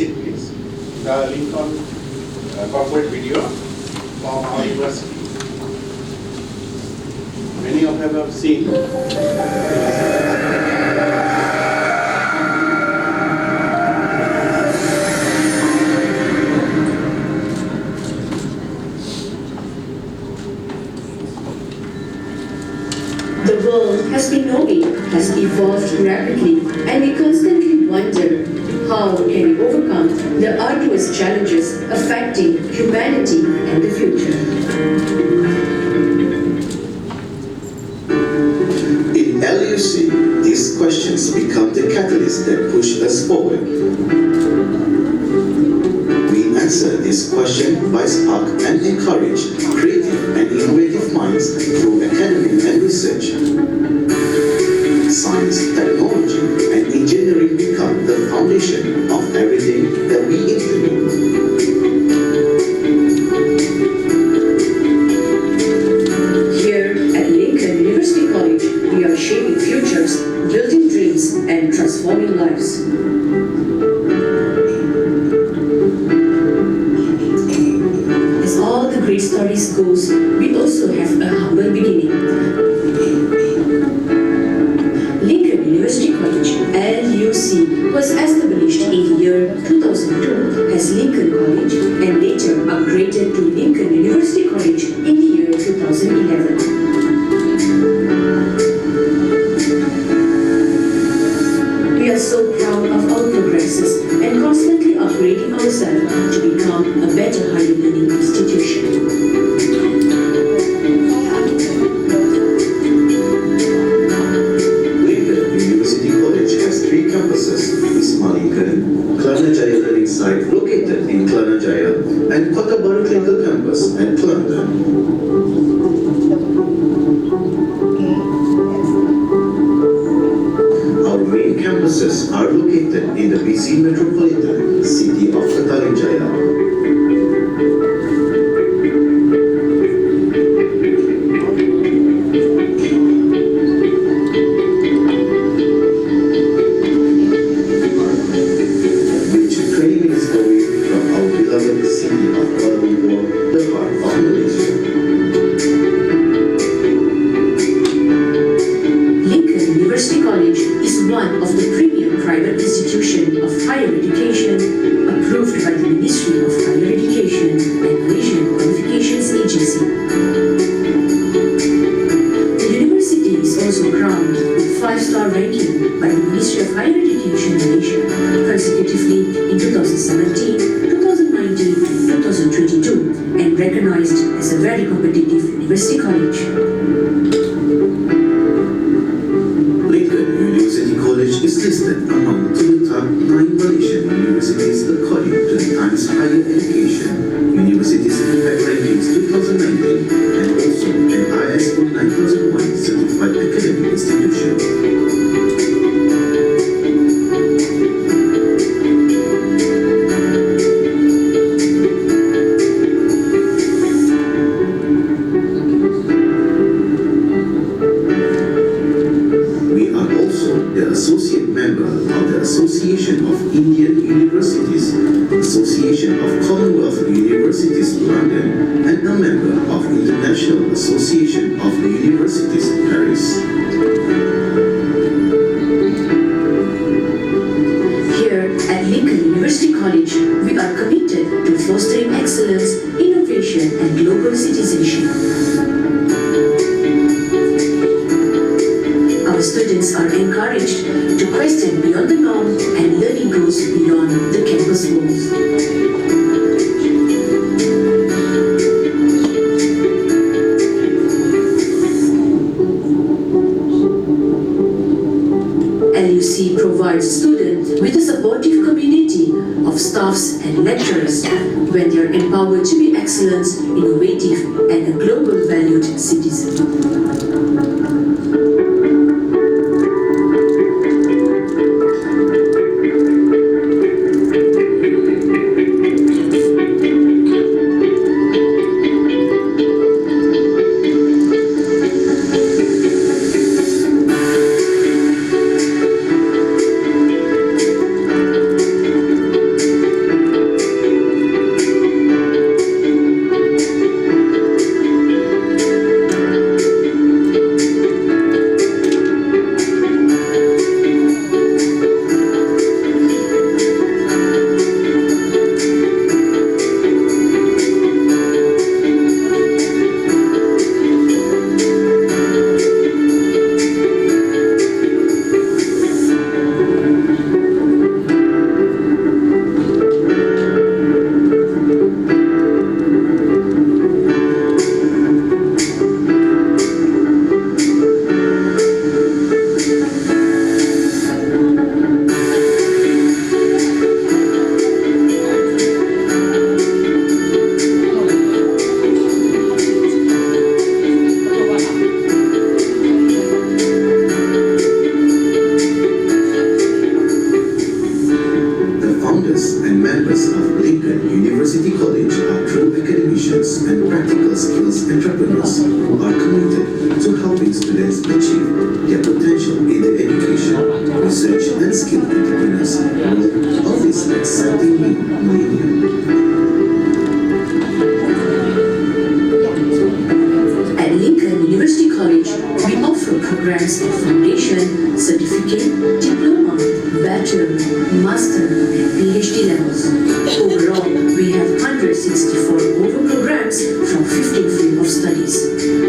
it please. The Lincoln corporate video from our university. Many of you have seen. The world, as we know it, has evolved rapidly, and we constantly wonder how can we overcome the arduous challenges affecting humanity and the future. In LUC, these questions become the catalyst that push us forward. We answer this question by spark and encourage creative and innovative minds through academic and research. Science, technology, and engineering become the foundation of everything that we implement. Here at Lincoln University College, we are shaping futures, building dreams, and transforming lives. As all the great stories goes, we also have a humble beginning. Lincoln University College, LUC, was established in the year 2002 as Lincoln College and later upgraded to Lincoln University College in the year 2011. We are so proud of our progresses and constantly upgrading ourselves to become a better higher learning institution. Lincoln University College has 3 campuses: Wisma Lincoln, Kelana Jaya Learning Site located in Kelana Jaya, and Kota Baru Clinical Campus at Kelantan. Our main campuses are located in the busy metropolitan city of Kota which 20 minutes away from our beloved city of Kuala Lumpur, the heart of Malaysia. Lincoln University College is one of the premier private institutions of higher education approved by the Ministry of Higher Education and Malaysian Qualifications Agency. The university is also crowned with 5-star ranking by the Ministry of Higher Education Malaysia consecutively in 2017, 2019, 2022 and recognized as a very competitive university college. Lincoln University College is listed among the top 9 Malaysian universities according to the Times Higher Education Universities Impact Rankings 2019 and also an ISO 9001 certified academic institution. We are also the associate member of the Association of Indian Universities, Association of Commonwealth Universities London, and a member of International Association of Universities Paris. Here at Lincoln University College, we are committed to fostering excellence, innovation, and global citizenship. Our students are encouraged to question beyond the norm and learning goes beyond the campus walls. LUC provides students with a supportive community of staffs and lecturers when they are empowered to be excellent, innovative, and a global valued citizen. who are committed to helping students achieve their potential in the education, research, and skill entrepreneurs role of this exciting new millennium. At Lincoln University College, we offer programs of foundation, certificate, diploma, bachelor, master, and PhD levels. Overall, we have 164 over programs from 15 fields of studies,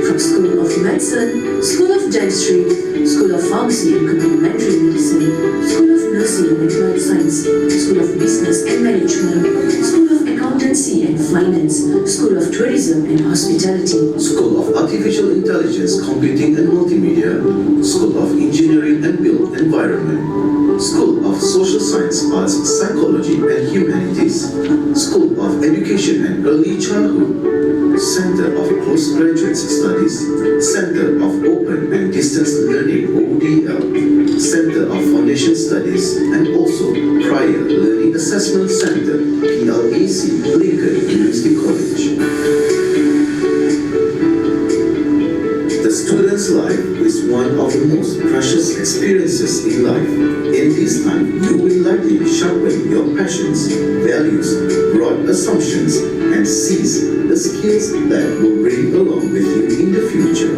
from School of Medicine, School of Dentistry, School of Pharmacy and Complementary Medicine, School of Nursing and Applied Science, School of Business and Management, School of Accountancy and Finance, School of Tourism and Hospitality, School of Artificial Intelligence, Computing and Multimedia, School of Engineering and Built Environment, School of Social Science, Arts, Psychology and Humanities, School of Education and Early Childhood, Center of Postgraduate Studies, Center of Open and Distance Learning ODL, Center of Foundation Studies, and also Prior Learning Assessment Center, PLAC, Lincoln University College. The student's life is one of the most precious experiences in life. In this time, you will likely sharpen your passions, values, broad assumptions, and seize the skills that will bring along with you in the future.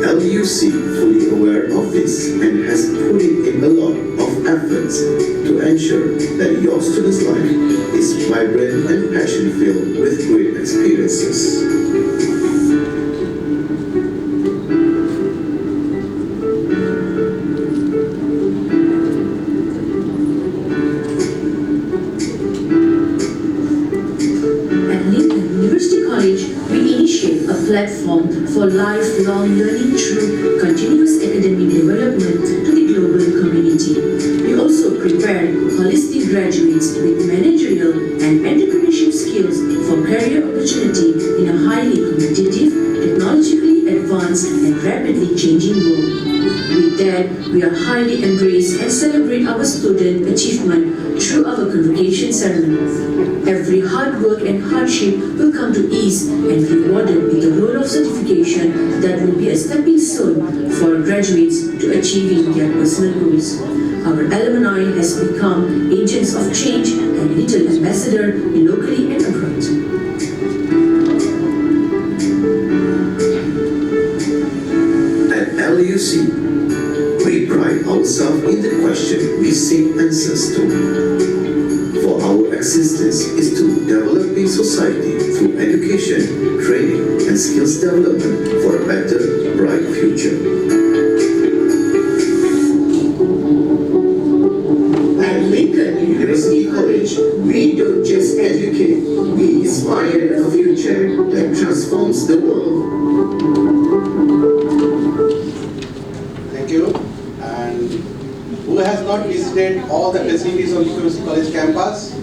LUC fully aware of this and has put in a lot of efforts to ensure that your student's life is vibrant and passion-filled with great experiences. Platform for lifelong learning through continuous academic development to the global community. We also prepare holistic graduates with managerial and entrepreneurship skills for career opportunity in a highly competitive, technologically advanced and rapidly changing world. With that, we are highly embrace and celebrate our student achievement through our convocation ceremony. Every hard work and hardship will come to ease and rewarded with the role of certification that will be a stepping stone for graduates to achieving their personal goals. Our alumni has become agents of change and little ambassador locally and abroad. At LUC, we pride ourselves in the question we seek answers to. For our existence is to developing society through education, training, and skills development for a better, bright future. At Lincoln University College, we don't just educate, we inspire a future that transforms the world. Thank you. And who has not visited all the facilities of University College campus?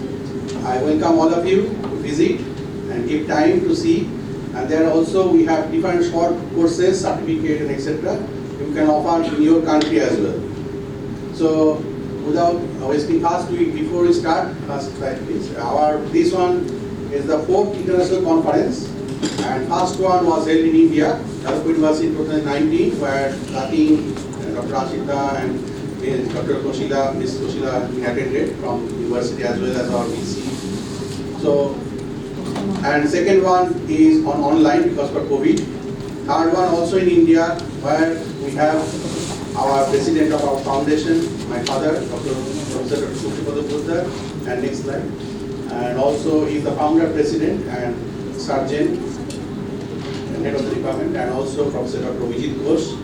I welcome all of you to visit and give time to see. And there also we have different short courses, certificate and etc. you can offer in your country as well. So without wasting fast, before we start, first slide please. This one is the 4th International Conference, and first one was held in India. That was in 2019, where Nath, Dr. Ashita and Dr. Koshila, Ms. Koshila attended from university as well as our VC. So, and second one is on online because of COVID. Third one also in India, where we have our president of our foundation, my father, Professor Dr. and next slide. And also he is the founder, president and surgeon, and head of the department, and also Professor Dr. Vijit Ghosh,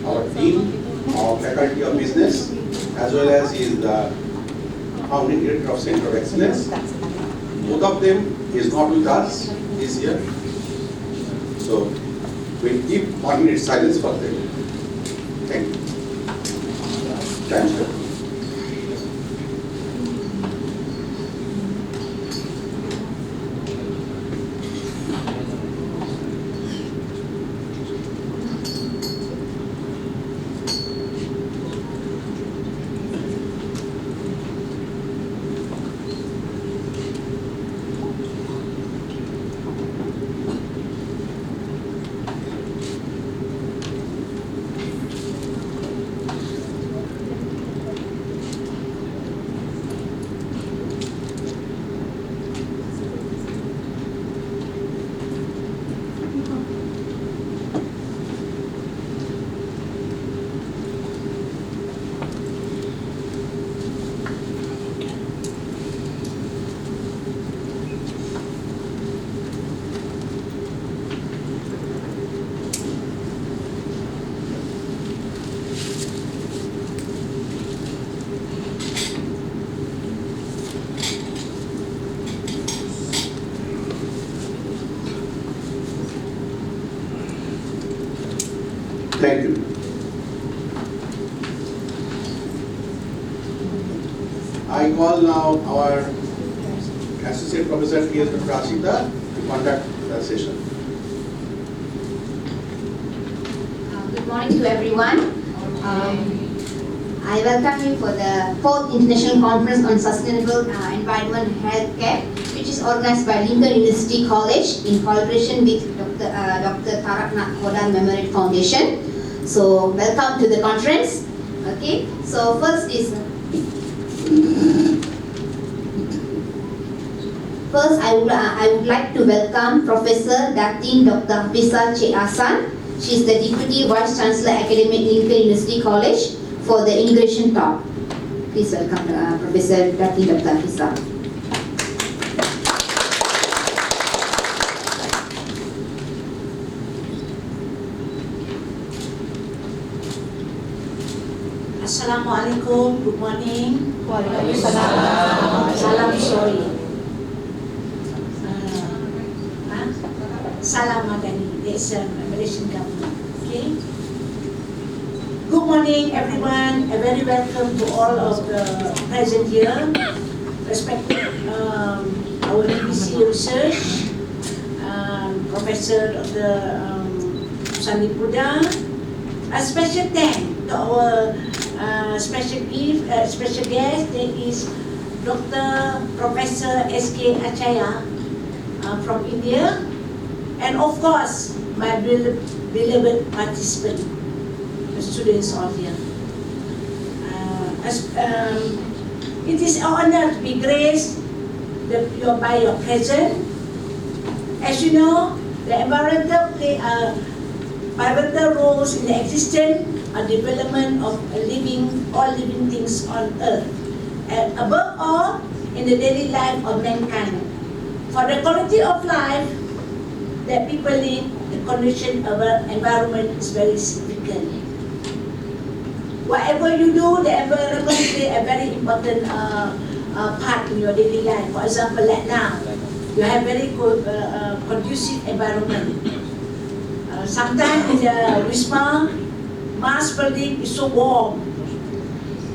our dean of Faculty of Business, as well as he is the founding director of Center of Excellence. Both of them is not with us this year. So we'll keep 1 minute silence for them. Thank you. Thank you. Thank you. I call now our Associate Professor T.S. Rashida to conduct the session. Good morning to everyone. I welcome you for the 4th International Conference on Sustainable Environment and Healthcare, which is organized by Lincoln University College in collaboration with Dr. Tarak Nath Memorial Foundation. So, welcome to the conference. Okay, so first I would like to welcome Professor Datin Dr. Hafizah Cik Hassan. She is the Deputy Vice Chancellor Academic Lincoln University College for the inauguration talk. Please welcome Professor Datin Dr. Hafizah. Assalamualaikum, good morning. Waalaikumsalam. Salam sorry. Salam Madani, that's a Malaysian government. Okay. Good morning everyone, a very welcome to all of the present here, respected our BBC research, Professor Dr. Sandi Puda. A special thank to our special guest, that is Dr. Professor S.K. Achaya from India, and of course my beloved participant, the students all here. It is an honor to be graced by your presence. As you know, the environmental play pivotal roles in the existence and development of all living things on Earth, and above all, in the daily life of mankind. For the quality of life that people live, the condition of our environment is very significant. Whatever you do, the environment plays a very important part in your daily life. For example, like now, you have very good, conducive environment. Sometimes in the Wisma, Mars building is so warm,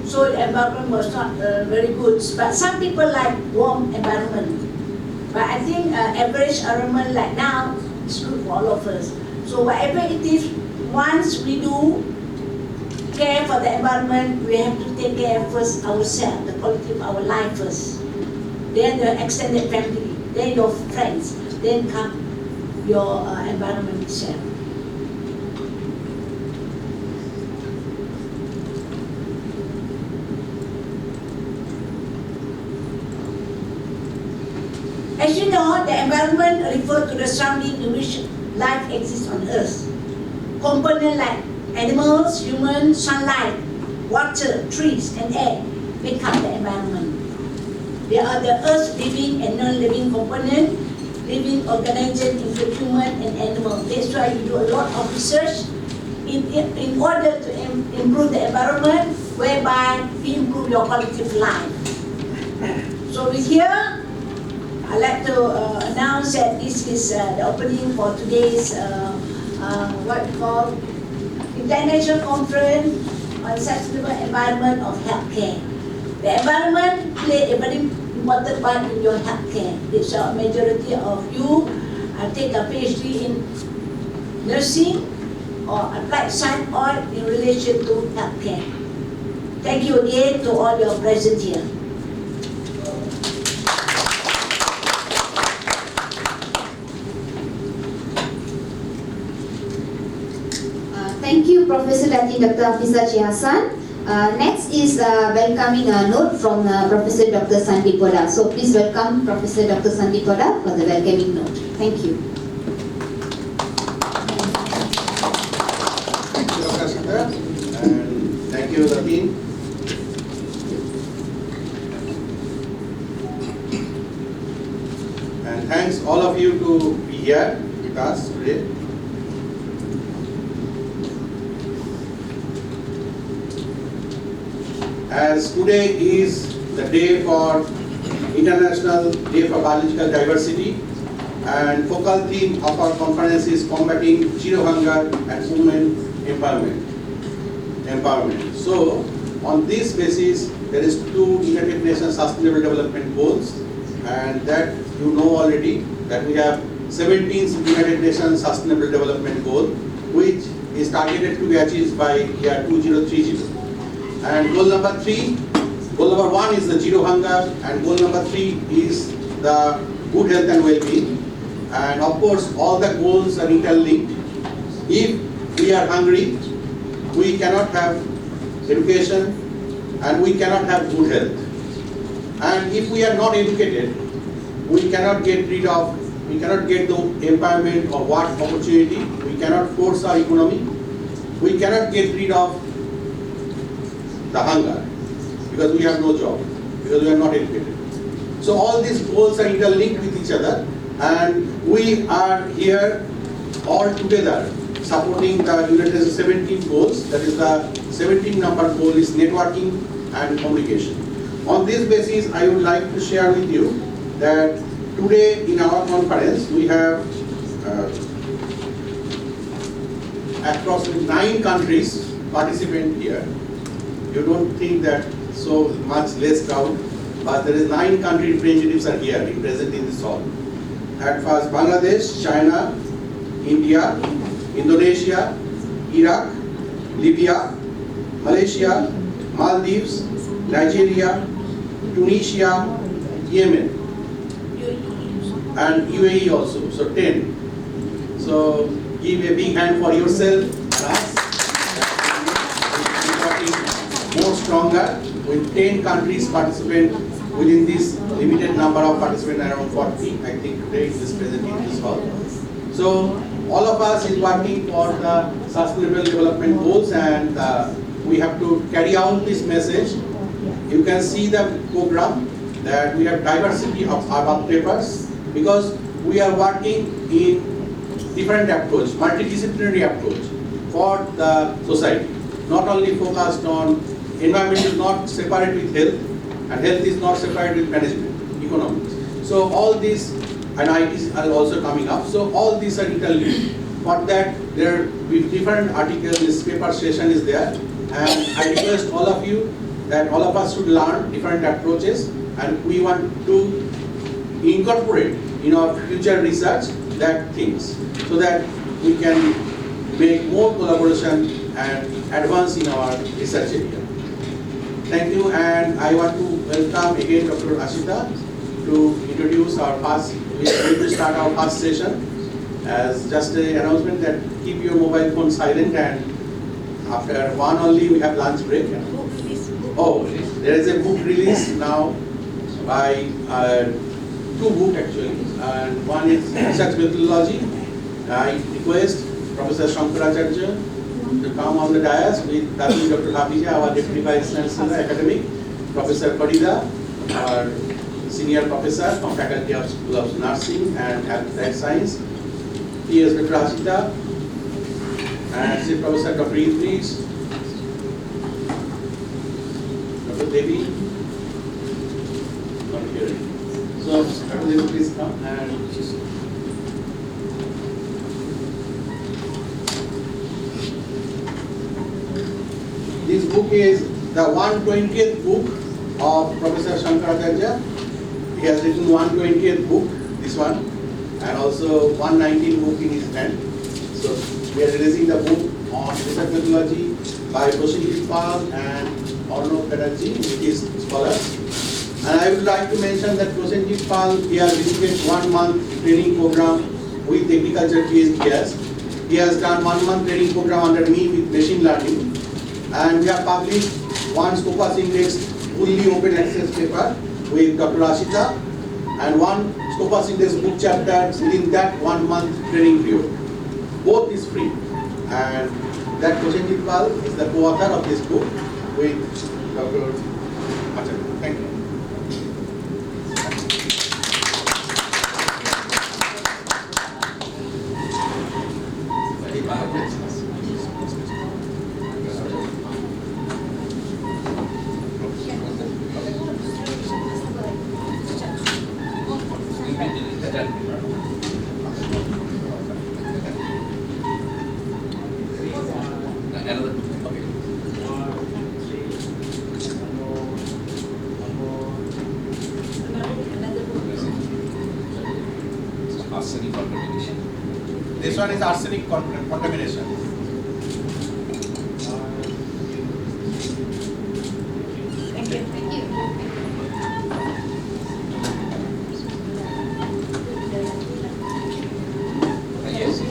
so the environment was not very good. But some people like warm environment. But I think average environment like now is good for all of us. So whatever it is, once we do care for the environment, we have to take care first ourselves, the quality of our life first. Then the extended family, then your friends, then come your environment itself. As you know, the environment refers to the surrounding in which life exists on Earth. Components like animals, humans, sunlight, water, trees, and air make up the environment. They are the Earth's living and non-living component, living organisms include human and animal. That's why you do a lot of research in order to improve the environment, whereby you improve your quality of life. So with here, I'd like to announce that this is the opening for today's what we call International Conference on Sustainable Environment of Healthcare. The environment plays a very important part in your healthcare. It's a majority of you take a PhD in nursing or applied science or in relation to healthcare. Thank you again to all your present here. Thank you, Professor Datin Dr. Hafizah Cik Hassan. Next is welcoming a note from Professor Dr. Sandi Puda. So please welcome Professor Dr. Sandi Puda for the welcoming note. Thank you. Thank you, Dr. Sita, and thank you, Datin. And thanks all of you to be here with us today. As today is the day for International Day for Biological Diversity, and focal theme of our conference is combating zero hunger and women empowerment. So on this basis, there is 2 United Nations Sustainable Development Goals, and that you know already that we have 17th United Nations Sustainable Development Goal, which is targeted to be achieved by year 2030. And goal number 1 is the zero hunger, and goal number 3 is the good health and well-being. And of course, all the goals are interlinked. If we are hungry, we cannot have education, and we cannot have good health. And if we are not educated, we cannot get the empowerment or work opportunity, we cannot force our economy, we cannot get rid of the hunger, because we have no job, because we are not educated. So all these goals are interlinked with each other, and we are here all together supporting the United Nations 17 goals. That is the 17 number goal is networking and communication. On this basis, I would like to share with you that today in our conference we have approximately 9 countries participant here. You don't think that so much less crowd, but there is 9 country representatives are here present in this hall. At first, Bangladesh, China, India, Indonesia, Iraq, Libya, Malaysia, Maldives, Nigeria, Tunisia, Yemen, and UAE also, so 10. So give a big hand for yourself and us. More stronger with 10 countries participant within this limited number of participants, around 40, I think today is present in this hall. So all of us is working for the Sustainable Development Goals, and we have to carry out this message. You can see the program that we have diversity of our papers, because we are working in different approach, multidisciplinary approach for the society. Not only focused on environment is not separate with health, and health is not separate with management, economics. So all these, and IT are also coming up. So all these are interlinked. For that, there with different articles, this paper session is there, and I request all of you that all of us should learn different approaches, and we want to incorporate in our future research that things, so that we can make more collaboration and advance in our research area. Thank you, and I want to welcome again Dr. Ashita to introduce our first, we are going to start our first session. As just an announcement that keep your mobile phone silent, and after 1 only we have lunch break. Oh, there is a book release now by 2 books actually, and one is research methodology. I request Professor Shankaracharya to come on the dais with Dr. Hafija, our Deputy Vice Chancellor Academic, Professor Farida, our Senior Professor from Faculty of School of Nursing and Health Science, P.S. Dr. Hashita, and Chief Professor Dr. Idris, Dr. Devi, not here. So, Dr. Devi, please come and this book is the 120th book of Professor Shankaracharya. He has written 120th book, this one, and also 119th book in his hand. So we are releasing the book on research methodology by Prosenjit Pal and Arnav Chatterjee, with his scholars. And I would like to mention that Prosenjit Pal, he has visited 1 month training program with agriculture PhD. He has done 1 month training program under me with machine learning. And we have published 1 Scopus Index fully open access paper with Dr. Ashita, and 1 Scopus Index book chapter within that 1 month training period. Both is free. And that Prosenjit Pal is the co-author of this book with Dr. Acharya. Thank you. Another. Okay. Arsenic contamination. This one is arsenic contamination. Thank you. Thank you. Yes.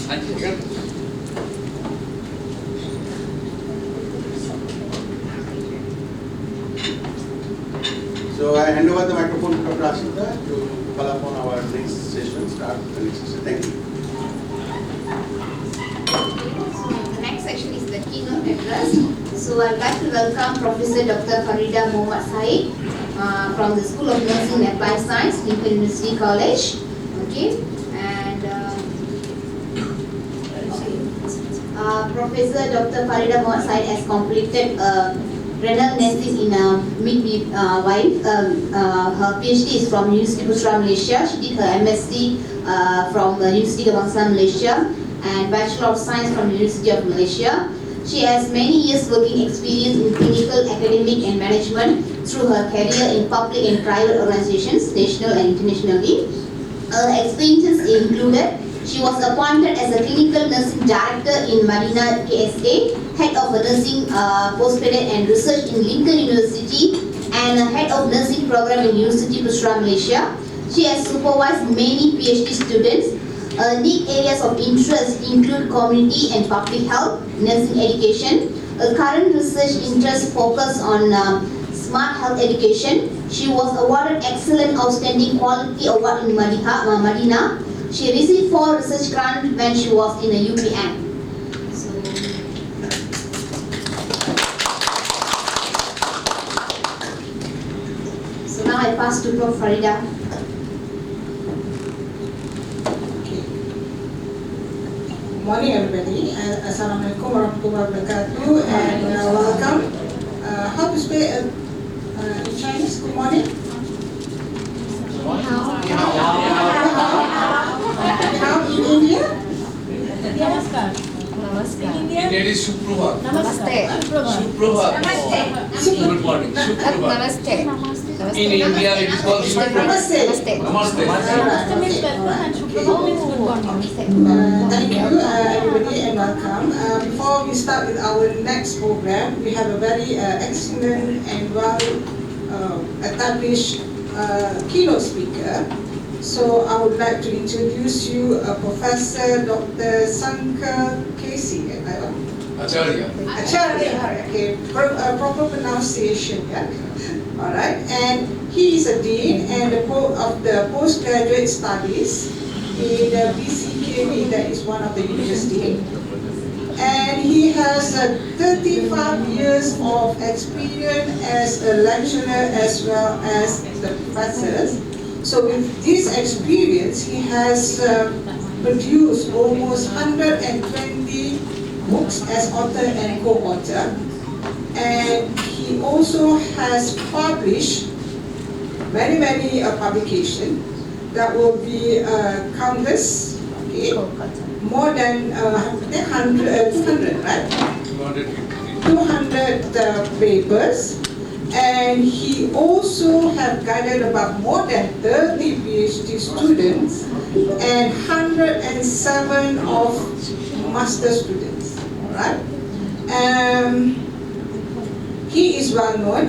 And here. So I hand over the microphone to Dr. Ashita to call upon our next session, start the next session. Thank you. So the next section is the keynote address. So I'd like to welcome Professor Dr. Farida Mohammad Said from the School of Nursing and Applied Science, Lincoln University College. Okay, and Professor Dr. Farida Mohammad Said has completed renal nursing in midwife. Her PhD is from University Putra Malaysia. She did her MSc from the University Kebangsaan Malaysia and Bachelor of Science from University of Malaysia. She has many years working experience in clinical, academic and management through her career in public and private organizations, national and internationally. Her experiences included: she was appointed as a clinical nursing director in Madinah KSA, head of a nursing postgraduate and research in Lincoln University, and a head of nursing program in University Putra Malaysia. She has supervised many PhD students. Unique areas of interest include community and public health, nursing education. Her current research interests focus on smart health education. She was awarded Excellent Outstanding Quality Award in Madinah. She received 4 research grants when she was in a UPM. So now I pass to Prof. Farida. Good morning, everybody. Assalamualaikum warahmatullahi wabarakatuh, and welcome. How to say in Chinese? Good morning. How in India? Namaskar. India is Suprabhat. Namaste. Suprabhat. Good morning. Suprabhat. Namaste. In India it is called Suprabhat. Namaste. Namaste. Namaste means welcome and Suprabhat means good morning. Thank you, everybody, and welcome. Before we start with our next program, we have a very excellent and well established keynote speaker. So I would like to introduce you Professor Dr. Sankar Casey. Acharya. Acharya, okay, proper pronunciation, yeah. All right, and he is a dean and of the postgraduate studies in the BCKB, that is one of the university. And he has 35 years of experience as a lecturer as well as the professors. So with this experience, he has produced almost 120 books as author and co-author. And he also has published many publications that will be countless, okay? More than 200, right? 200 papers. And he also have guided about more than 30 PhD students and 107 of master students, right? He is well known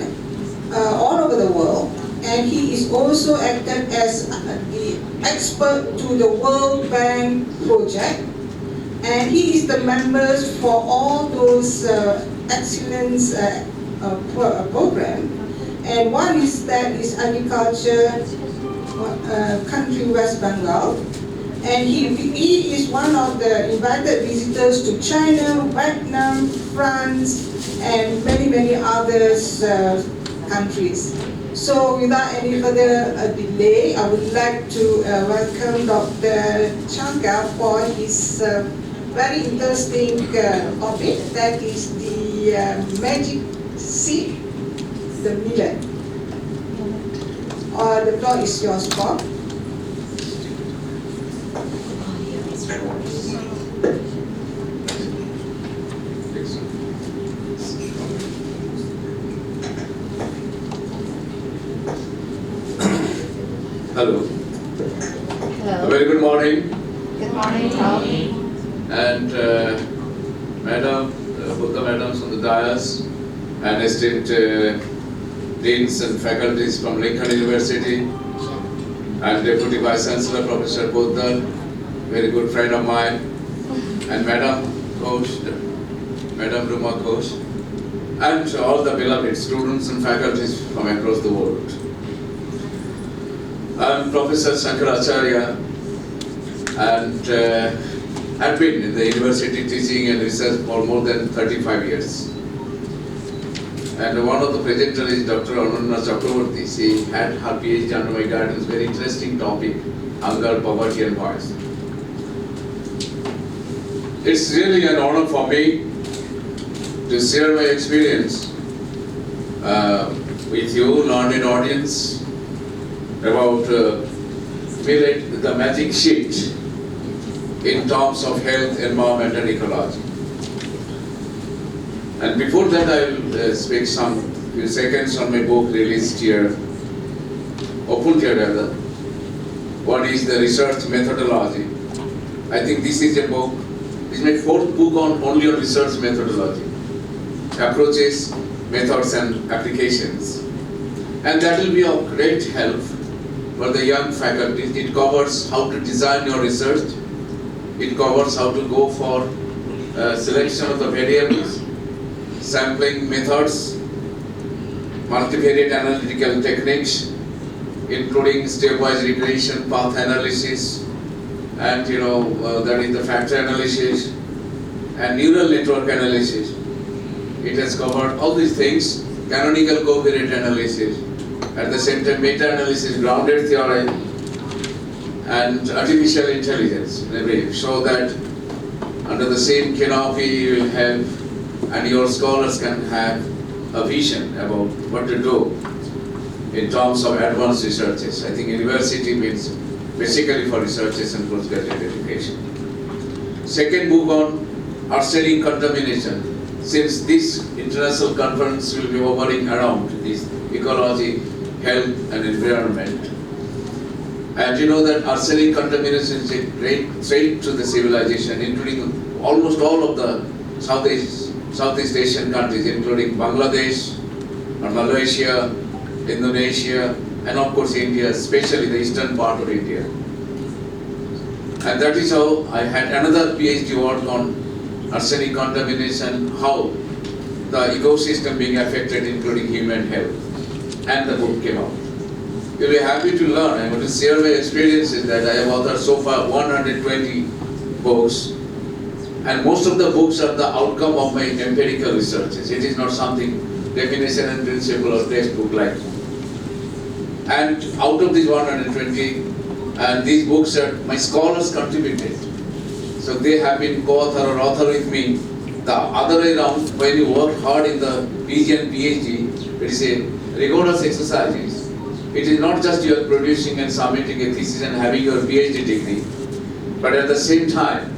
all over the world, and he is also acted as the expert to the World Bank project, and he is the members for all those excellence program, and one is that is agriculture country West Bengal, and he is one of the invited visitors to China, Vietnam, France, and many others countries. So without any further delay, I would like to welcome Dr. Changa for his very interesting topic, that is the magic seed, the millet. The floor is yours, Bob. Hello. Hello. A very good morning. Good morning, Tom. And Madam, both the madams on the dais, and esteemed deans and faculties from Lincoln University, and Deputy Vice Chancellor Professor Poddar, very good friend of mine, and Madam Coach, Madam Ruma Coach, and all the beloved students and faculties from across the world. I am Professor Shankaracharya, and I've been in the university teaching and research for more than 35 years. And one of the presenters is Dr. Ananya Chakraborty. She had her PhD under my guidance, very interesting topic, hunger, poverty and voice. It's really an honor for me to share my experience with you, learned audience, about millet, the magic sheet, in terms of health, environment and ecology. And before that I will speak some few seconds on my book released here, opened here rather. What is the research methodology? I think this is a book, this is my fourth book only on research methodology, approaches, methods and applications. And that will be of great help for the young faculty. It covers how to design your research. It covers how to go for selection of the variables, sampling methods, multivariate analytical techniques, including stepwise regression, path analysis, and that is the factor analysis and neural network analysis. It has covered all these things, canonical covariate analysis, at the same time meta-analysis, grounded theory, and artificial intelligence, so that under the same canopy you will have, and your scholars can have a vision about what to do in terms of advanced researches. I think university means basically for researches and postgraduate education. Second book on arsenic contamination. Since this international conference will be hovering around this ecology, health and environment. And you know that arsenic contamination is a great threat to the civilization, including almost all of the Southeast Asian countries, including Bangladesh, Malaysia, Indonesia, and of course India, especially the eastern part of India. And that is how I had another PhD work on arsenic contamination, how the ecosystem being affected, including human health. And the book came out. You'll be happy to learn. I want to share my experiences that I have authored so far 120 books, and most of the books are the outcome of my empirical researches. It is not something definition and principle or textbook like. And out of these 120, and these books are my scholars contributed. So they have been co-author or author with me. The other way around, when you work hard in the PG and PhD, it is a rigorous exercise. It is not just you are producing and submitting a thesis and having your PhD degree, but at the same time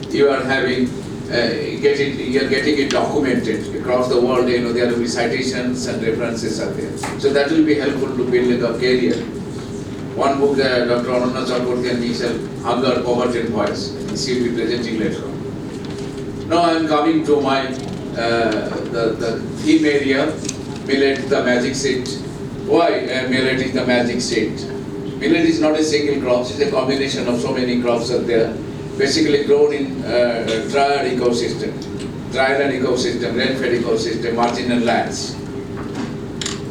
you are having you are getting it documented across the world. There will be citations and references are there. So that will be helpful to building a career. One book that Dr. Ananya Chakraborty and me shall, Hunger, Poverty and Voice. She will be presenting later on. Now I am coming to my the theme area, millet, the magic seed. Why millet is the magic seed? Millet is not a single crop, it's a combination of so many crops are there. Basically grown in dryland ecosystem, rain-fed ecosystem, marginal lands.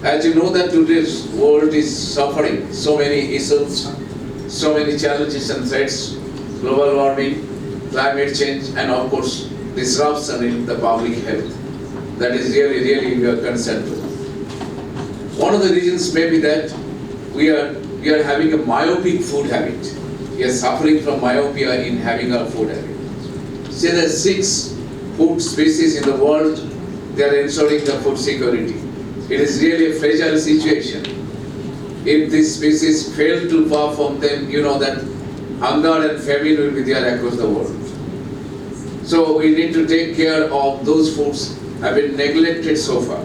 As you know that today's world is suffering so many issues, so many challenges and threats, global warming, climate change, and of course disruption in the public health. That is really we are concerned with. One of the reasons may be that we are having a myopic food habit. We are suffering from myopia in having our food habit. Say there are 6 food species in the world, they are ensuring the food security. It is really a fragile situation. If these species fail to perform, then you know that hunger and famine will be there across the world. So we need to take care of those foods have been neglected so far.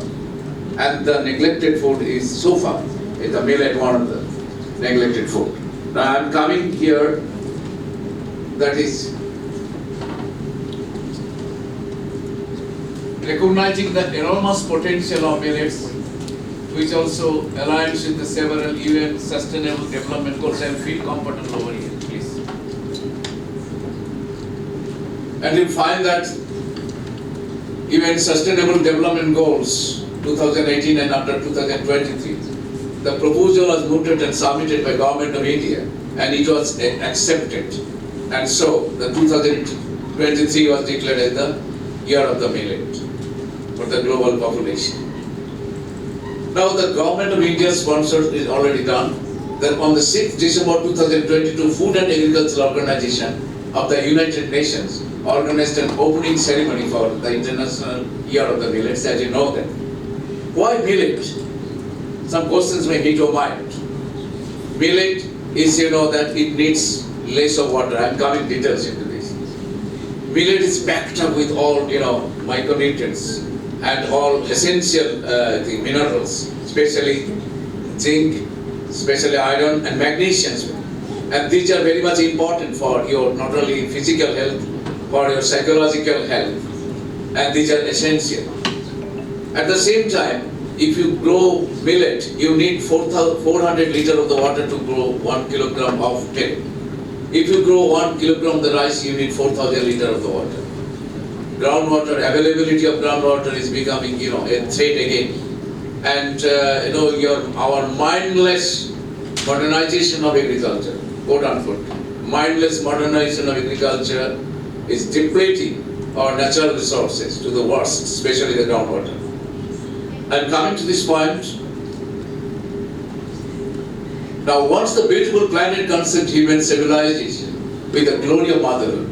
And the neglected food is so far, the millet one of them. neglected food. Now I am coming here, that is recognizing the enormous potential of millets, which also aligns with the several UN Sustainable Development Goals, and feel comfortable over here, please. And you find that UN Sustainable Development Goals 2018 and after 2023, the proposal was mooted and submitted by Government of India, and it was accepted. And so the 2023 was declared as the Year of the Millet for the global population. Now the Government of India sponsored is already done. That on the 6th December 2022, Food and Agricultural Organization of the United Nations organized an opening ceremony for the International Year of the Millets, as you know that. Why millet? Some questions may hit your mind. Millet is, you know, that it needs less of water. I am coming details into this. Millet is packed up with all, you know, micronutrients and all essential minerals, especially zinc, especially iron and magnesium. And these are very much important for your not only physical health, for your psychological health, and these are essential. At the same time, if you grow millet, you need 400 liters of the water to grow 1 kilogram of millet. If you grow 1 kilogram of the rice, you need 4,000 liters of the water. Groundwater, availability of groundwater is becoming, you know, a threat again. And you know, our mindless modernization of agriculture, quote unquote, mindless modernization of agriculture is depleting our natural resources to the worst, especially the groundwater. And coming to this point, now once the beautiful planet conceived human civilization with the glory of motherhood,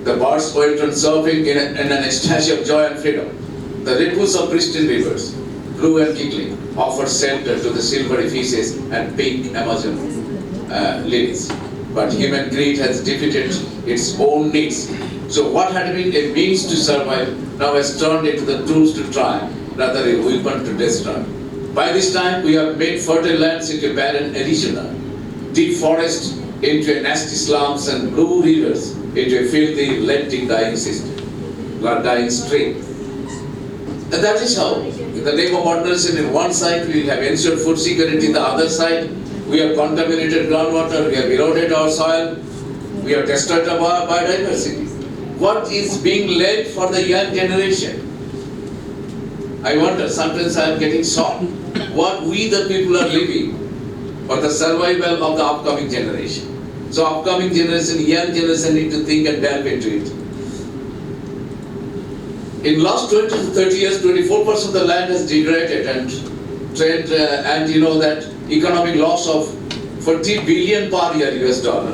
the birds went on surfing in an ecstasy of joy and freedom. The ripples of pristine rivers, blue and giggling, offered shelter to the silvery fishes and pink Amazon lilies. But human greed has defeated its own needs. So what had been a means to survive now has turned into the tools to triumph, rather a weapon to destroy. By this time, we have made fertile lands into barren Arizona, deep forests into nasty slums, and blue rivers into a filthy, lenting dying stream. And that is how, in the name of modernization, in one side we have ensured food security, in the other side we have contaminated groundwater, we have eroded our soil, we have destroyed our biodiversity. What is being led for the young generation? I wonder, sometimes I am getting shocked, what we the people are living for the survival of the upcoming generation. So upcoming generation, young generation need to think and delve into it. In last 20 to 30 years, 24% of the land has degraded and you know that economic loss of 40 billion per year US dollar.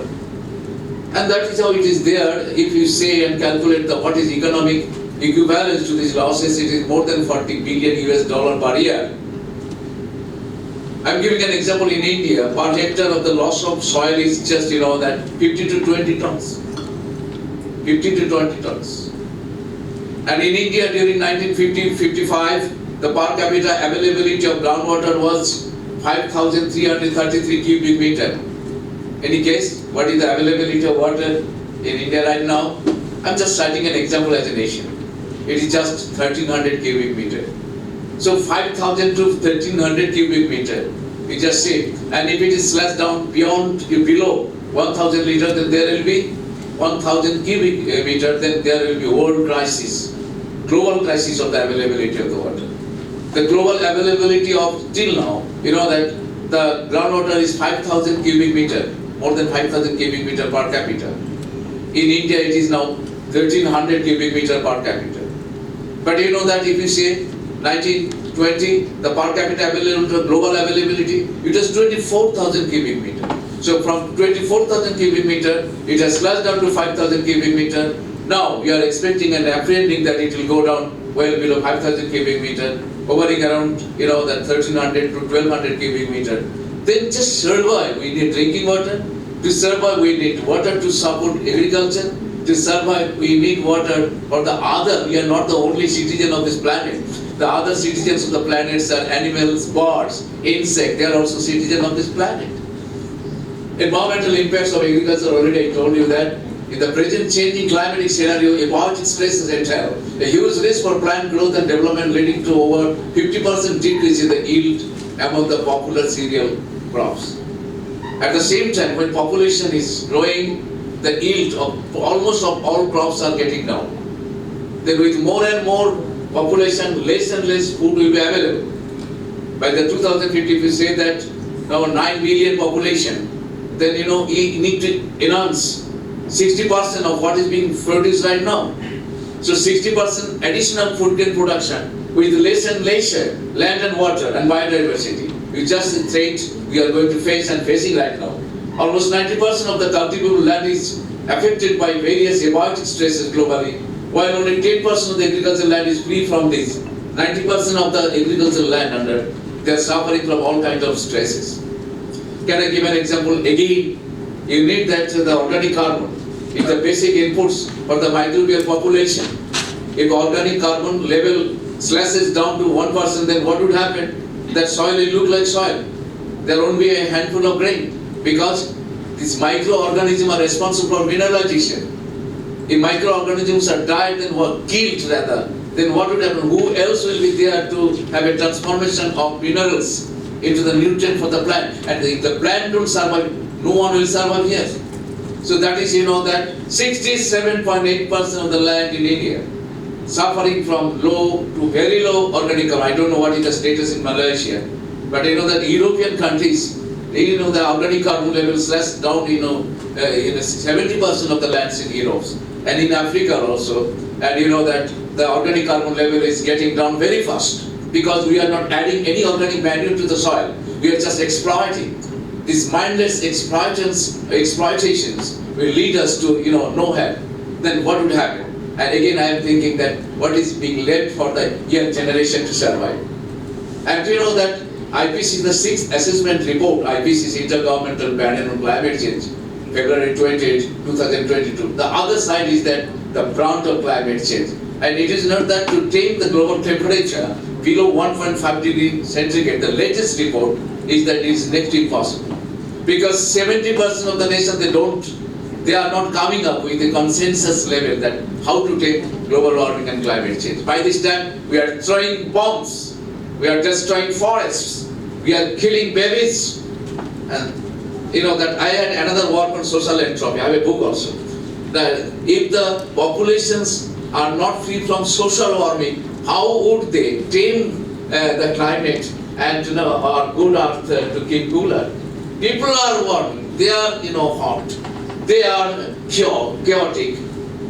And that is how it is there. If you say and calculate what is economic equivalence to these losses, it is more than 40 billion US dollar per year. I am giving an example in India, per hectare of the loss of soil is just, you know, that 50 to 20 tons. 50 to 20 tons. And in India during 1950-55, the per capita availability of groundwater was 5,333 cubic meter. Any guess what is the availability of water in India right now? I am just citing an example as a nation. It is just 1,300 cubic meter. So 5,000 to 1,300 cubic meter, we just say, and if it is slashed down below 1,000 liters, then there will be 1,000 cubic meter, then there will be world crisis, global crisis of the availability of the water. The global availability of till now, you know that the groundwater is 5,000 cubic meter, more than 5,000 cubic meter per capita. In India, it is now 1,300 cubic meter per capita. But you know that if you say 1920, the per capita availability, global availability, it was 24,000 cubic meter. So from 24,000 cubic meter, it has slashed down to 5,000 cubic meter. Now we are expecting and apprehending that it will go down well below 5,000 cubic meter, hovering around, you know, that 1,300 to 1,200 cubic meter. Then just survive, we need drinking water. To survive, we need water to support agriculture. To survive, we need water for the other. We are not the only citizen of this planet. The other citizens of the planet are animals, birds, insects. They are also citizens of this planet. Environmental impacts of agriculture, already I told you that. In the present changing climatic scenario, ecological stresses entail a huge risk for plant growth and development, leading to over 50% decrease in the yield among the popular cereal crops. At the same time, when population is growing, the yield of almost of all crops are getting down. Then with more and more population, less and less food will be available. By the 2050, if we say that now 9 billion population, then you need to enhance 60% of what is being produced right now. So 60% additional food grain production with less and leisure, land and water and biodiversity. You just said we are going to face and facing right now. Almost 90% of the cultivable land is affected by various abiotic stresses globally, while only 10% of the agricultural land is free from this. 90% of the agricultural land they are suffering from all kinds of stresses. Can I give an example? Again, you need that the organic carbon is the basic inputs for the microbial population. If organic carbon level slashes down to 1%, then what would happen? That soil will look like soil. There won't be a handful of grain because these microorganisms are responsible for mineralization. If microorganisms are died and were killed rather, then what would happen? Who else will be there to have a transformation of minerals into the nutrient for the plant? And if the plant don't survive, no one will survive here. So that is, that 67.8% of the land in India suffering from low to very low organic carbon. I don't know what is the status in Malaysia, but that European countries, the organic carbon level slashed down, 70% of the lands in Europe, and in Africa also, and that the organic carbon level is getting down very fast because we are not adding any organic manure to the soil. We are just exploiting. These mindless exploitations will lead us to no help. Then what would happen? And again, I am thinking that what is being left for the young generation to survive. And that IPCC, the 6th assessment report, IPCC Intergovernmental Panel on Climate Change, February 28, 2022. The other side is that the brunt of climate change. And it is not that to tame the global temperature below 1.5 degrees centigrade, the latest report is that it is next to impossible. Because 70% of the nation, they are not coming up with a consensus level that how to tame global warming and climate change. By this time, we are throwing bombs, we are destroying forests, we are killing babies. And that I had another work on social entropy. I have a book also. That if the populations are not free from social warming, how would they tame the climate and our good earth to keep cooler? People are warming, they are hot, they are chaotic,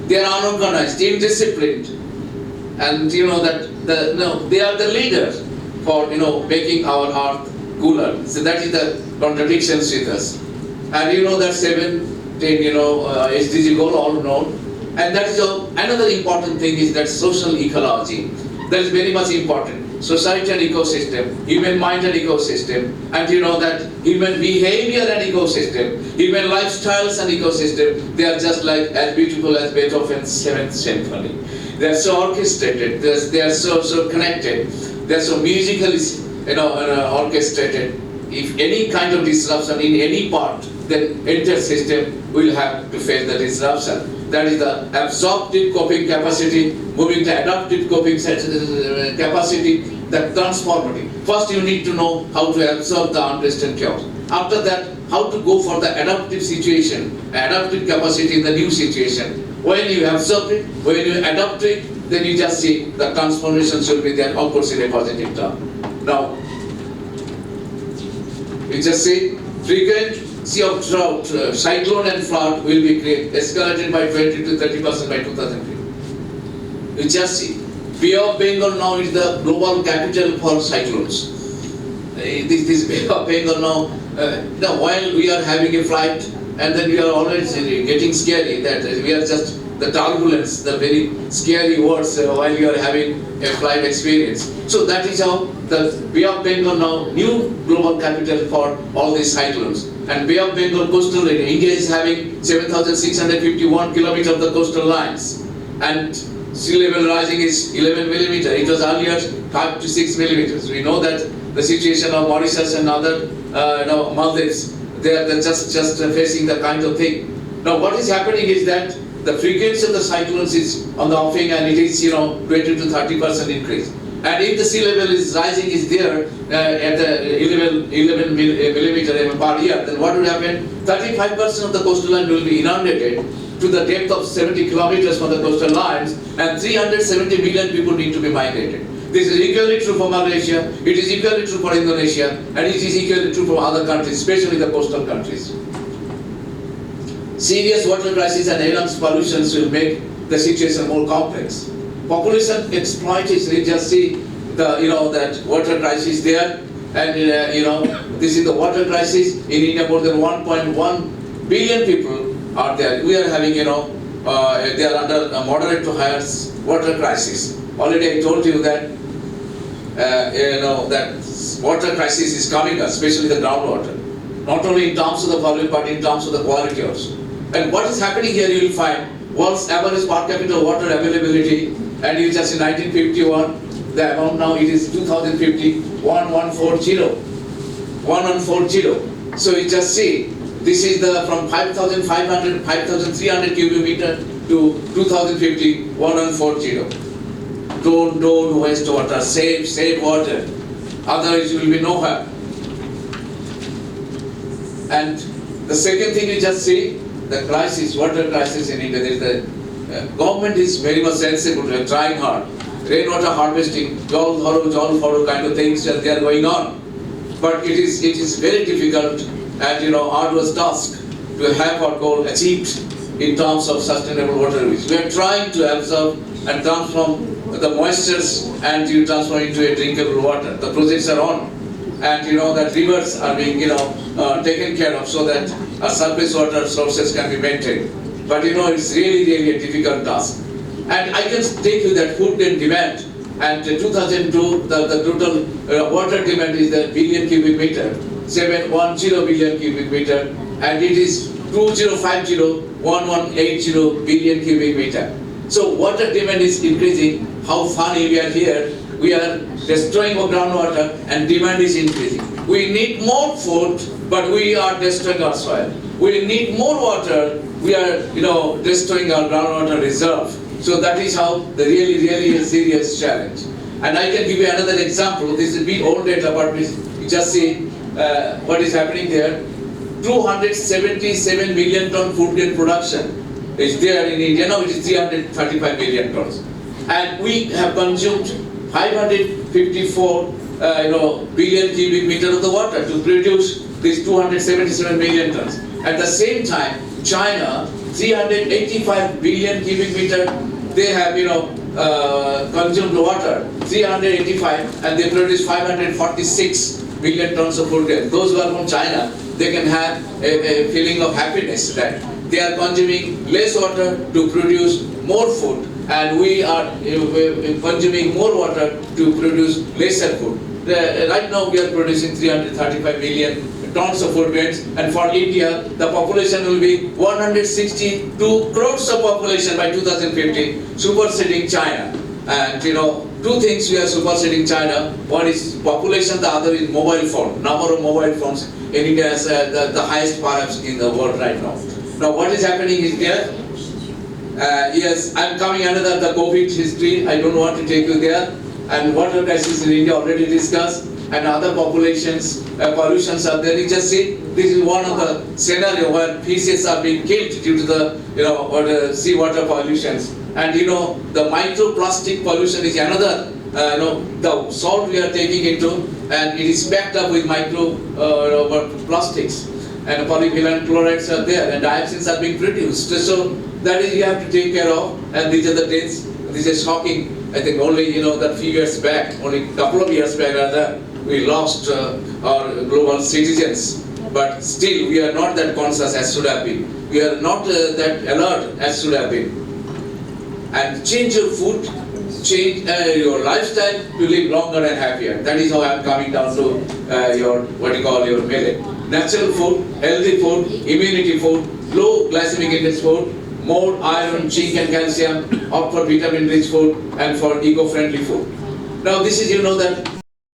they are unorganized, indisciplined, and that they are the leaders for making our earth cooler. So that is the contradictions with us. And that 17 SDG goal all known. And that is another important thing is that social ecology. That is very much important. Society and ecosystem, human mind and ecosystem, and that human behavior and ecosystem, human lifestyles and ecosystem, they are just like as beautiful as Beethoven's 7th Symphony. They are so orchestrated, they are so connected, they are so musically orchestrated. If any kind of disruption in any part, then entire system will have to face the disruption. That is the absorptive coping capacity, moving to adaptive coping capacity, the transformative. First you need to know how to absorb the unrest and chaos. After that, how to go for the adaptive situation, adaptive capacity in the new situation. When you absorb it, when you adapt it, then you just see the transformation should be there, of course, in a positive term. Now, we just say frequency of drought, cyclone and flood will be escalated by 20 to 30% by 2050. You just see, Bay of Bengal now is the global capital for cyclones. This Bay of Bengal now, while we are having a flight, and then we are always getting scary that we are just the turbulence, the very scary words while you are having a flight experience. So that is how the Bay of Bengal now, new global capital for all these cyclones. And Bay of Bengal coastal area, India is having 7,651 kilometers of the coastal lines. And sea level rising is 11 millimeters. It was earlier 5 to 6 millimeters. We know that the situation of Mauritius and other Maldives, they are just facing the kind of thing. Now what is happening is that the frequency of the cyclones is on the offing, and it is 20 to 30% increase. And if the sea level is rising is there at the 11 millimeter per year, then what will happen? 35% of the coastal line will be inundated to the depth of 70 kilometers from the coastal lines, and 370 million people need to be migrated. This is equally true for Malaysia, it is equally true for Indonesia, and it is equally true for other countries, especially the coastal countries. Serious water crisis and enhanced pollutions will make the situation more complex. Population exploitation, you just see the that water crisis there, and this is the water crisis in India. More than 1.1 billion people are there. We are having they are under a moderate to higher water crisis. Already I told you that that water crisis is coming, especially the groundwater, not only in terms of the volume but in terms of the quality also. And what is happening here, you will find world's average per capita water availability, and you just in 1951, the amount now it is 2050, 1140. So you just see, this is the from 5,500, 5,300 cubic meter to 2050, 1140. Don't waste water, save water, otherwise you will be nowhere. And the second thing you just see, the crisis, water crisis in India. There is the government is very much sensible, they are trying hard. Rainwater harvesting, jal pharo kind of things they are going on. But it is very difficult and arduous task to have our goal achieved in terms of sustainable water use. We are trying to absorb and transform the moistures and transform into a drinkable water. The projects are on, and that rivers are being taken care of so that our surface water sources can be maintained. But it's really a difficult task. And I can take you that food and demand, and 2002 the total water demand is the billion cubic meter, 710 billion cubic meter, and it is 2050 1180 billion cubic meter. So water demand is increasing. How funny we are here. We are destroying our groundwater and demand is increasing. We need more food, but we are destroying our soil. We need more water, we are destroying our groundwater reserve. So that is how the really a serious challenge. And I can give you another example. This is a bit old data, but you just see what is happening there. 277 million ton food grain production is there in India. Now it is 335 million tons. And we have consumed 554 billion cubic meter of the water to produce these 277 million tons. At the same time, China, 385 billion cubic meter, they have consumed water, 385, and they produce 546 billion tons of food grain. Those who are from China, they can have a feeling of happiness that they are consuming less water to produce more food, and we are consuming more water to produce lesser food. Right now we are producing 335 million tons of food grains, and for India the population will be 162 crores of population by 2050, superseding China. And two things we are superseding China. One is population, the other is mobile phone. Number of mobile phones in India is the highest perhaps in the world right now. Now what is happening is there. Yes, I am coming under the COVID history. I don't want to take you there. And water crisis in India already discussed, and other pollutions are there. You just see, this is one of the scenario where fishes are being killed due to the seawater pollutions. And the microplastic pollution is another. The salt we are taking into, and it is packed up with microplastics, and polyvinyl chlorides are there, and dioxins are being produced. So that is you have to take care of. And these are the deaths. This is shocking. I think only that few years back, only a couple of years back, rather, we lost our global citizens. But still, we are not that conscious as should have been. We are not that alert as should have been. And change your food, change your lifestyle to live longer and happier. That is how I am coming down to your melee. Natural food, healthy food, immunity food, low glycemic index food, more iron, zinc and calcium, opt for vitamin rich food, and for eco-friendly food. Now this is that